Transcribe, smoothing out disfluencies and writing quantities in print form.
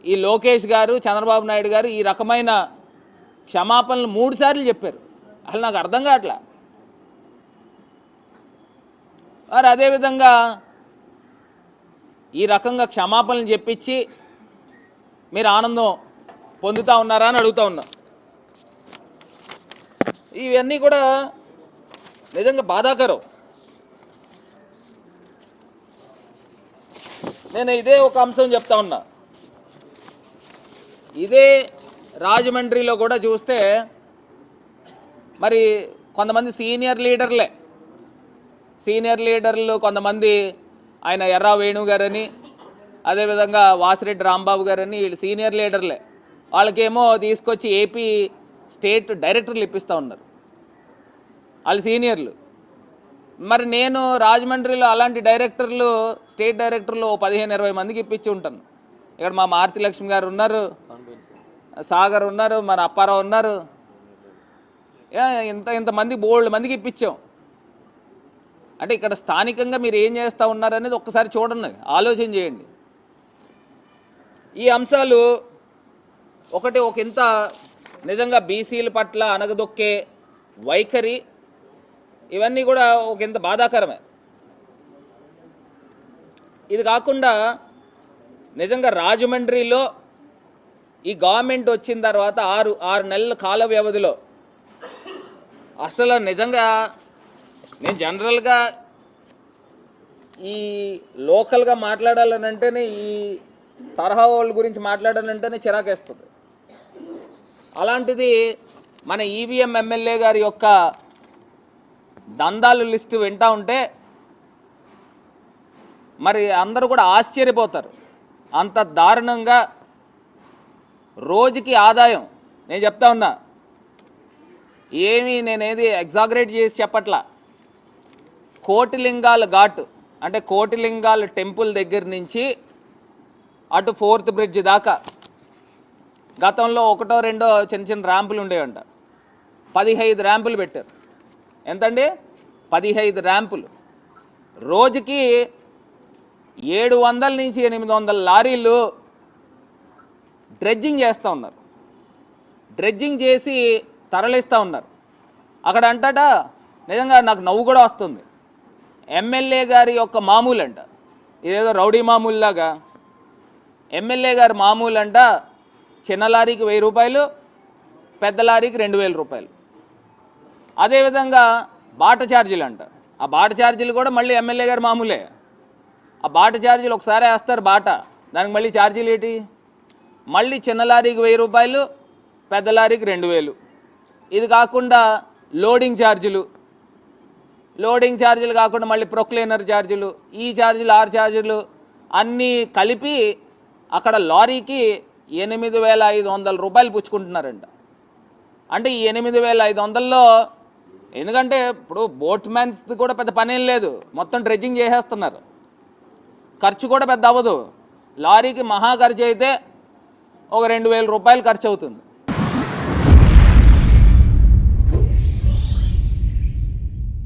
ఈ లోకేష్ గారు చంద్రబాబు నాయుడు గారు ఈ రకమైన క్షమాపణలు 3 సార్లు చెప్పారు. అసలు నాకు అర్థం కావట్లా. మరి అదేవిధంగా ఈ రకంగా క్షమాపణలు చెప్పించి మీరు ఆనందం పొందుతూ ఉన్నారా అని అడుగుతూ ఉన్నా. ఇవన్నీ కూడా నిజంగా బాధాకరం. నేను ఇదే ఒక అంశం చెప్తా ఉన్నా. ఇదే రాజమండ్రిలో కూడా చూస్తే మరి కొంతమంది సీనియర్ లీడర్లు కొంతమంది ఆయన ఎర్రా వేణు గారని అదేవిధంగా వాసిరెడ్డి రాంబాబు గారని వీళ్ళు సీనియర్ లీడర్లే. వాళ్ళకేమో తీసుకొచ్చి ఏపీ స్టేట్ డైరెక్టర్లు ఇప్పిస్తూ ఉన్నారు, వాళ్ళు సీనియర్లు. మరి నేను రాజమండ్రిలో అలాంటి డైరెక్టర్లు స్టేట్ డైరెక్టర్లు 15-20 మందికి ఇప్పించి ఉంటాను. ఇక్కడ మా మారుతి లక్ష్మి గారు ఉన్నారు, సాగర్ ఉన్నారు, మన అప్పారావు ఉన్నారు, ఇంతమంది బోల్డ్ మందికి ఇప్పించాం. అంటే ఇక్కడ స్థానికంగా మీరు ఏం చేస్తూ ఉన్నారనేది ఒక్కసారి చూడండి, ఆలోచన చేయండి. ఈ అంశాలు ఒక ఇంత నిజంగా బీసీల పట్ల అనగదొక్కే వైఖరి ఇవన్నీ కూడా ఒక ఇంత బాధాకరమే. ఇది కాకుండా నిజంగా రాజమండ్రిలో ఈ గవర్నమెంట్ వచ్చిన తర్వాత 6 నెలల కాల వ్యవధిలో అసలు నిజంగా నేను జనరల్గా ఈ లోకల్గా మాట్లాడాలనంటేనే ఈ తరహా వాళ్ళ గురించి మాట్లాడాలంటేనే చిరాకేస్తుంది. అలాంటిది మన ఈవీఎం ఎమ్మెల్యే గారి యొక్క దందాలు లిస్టు వింటూ ఉంటే మరి అందరూ కూడా ఆశ్చర్యపోతారు. అంత దారుణంగా రోజుకి ఆదాయం, నేను చెప్తా ఉన్నా, నేనేది ఎగ్జాగరేట్ చేసి చెప్పట్లా, కోటిలింగాల ఘాట్ అంటే కోటిలింగాల టెంపుల్ దగ్గర నుంచి అటు 4th బ్రిడ్జ్ దాకా గతంలో 1-2 చిన్న ర్యాంపులు ఉండేవంట. 15 ర్యాంపులు పెట్టారు. ఎంతండి? 15 ర్యాంపులు. రోజుకి 700 నుంచి 800 లారీలు డ్రెడ్జింగ్ చేస్తూ ఉన్నారు. డ్రెడ్జింగ్ చేసి తరలిస్తూ ఉన్నారు. అక్కడ అంటట నిజంగా నాకు నవ్వు కూడా వస్తుంది. ఎమ్మెల్యే గారి యొక్క మామూలు అంట, ఇదేదో రౌడీ మామూలులాగా ఎమ్మెల్యే గారి మామూలు అంట, చిన్న లారీకి 1000 రూపాయలు, పెద్ద లారీకి 2000 రూపాయలు. అదేవిధంగా బాట ఛార్జీలు అంట, ఆ బాట ఛార్జీలు కూడా మళ్ళీ ఎమ్మెల్యే గారి మామూలే. ఆ బాట ఛార్జీలు ఒకసారి వేస్తారు బాట, దానికి మళ్ళీ ఛార్జీలు ఏంటి? మళ్ళీ చిన్న లారీకి 1000 రూపాయలు, పెద్ద లారీకి 2000. ఇది కాకుండా లోడింగ్ ఛార్జీలు కాకుండా మళ్ళీ ప్రొక్లైనర్ ఛార్జీలు, ఈ ఛార్జీలు 6 ఛార్జీలు అన్నీ కలిపి అక్కడ లారీకి 8500 రూపాయలు పుచ్చుకుంటున్నారంట. అంటే ఈ 8500లో ఎందుకంటే ఇప్పుడు బోట్ మ్యాన్స్ కూడా పెద్ద పనేం లేదు, మొత్తం డ్రెడ్జింగ్ చేసేస్తున్నారు, ఖర్చు కూడా పెద్ద అవ్వదు. లారీకి మహా ఖర్చు అయితే ఒక 2000 రూపాయలు ఖర్చు అవుతుంది.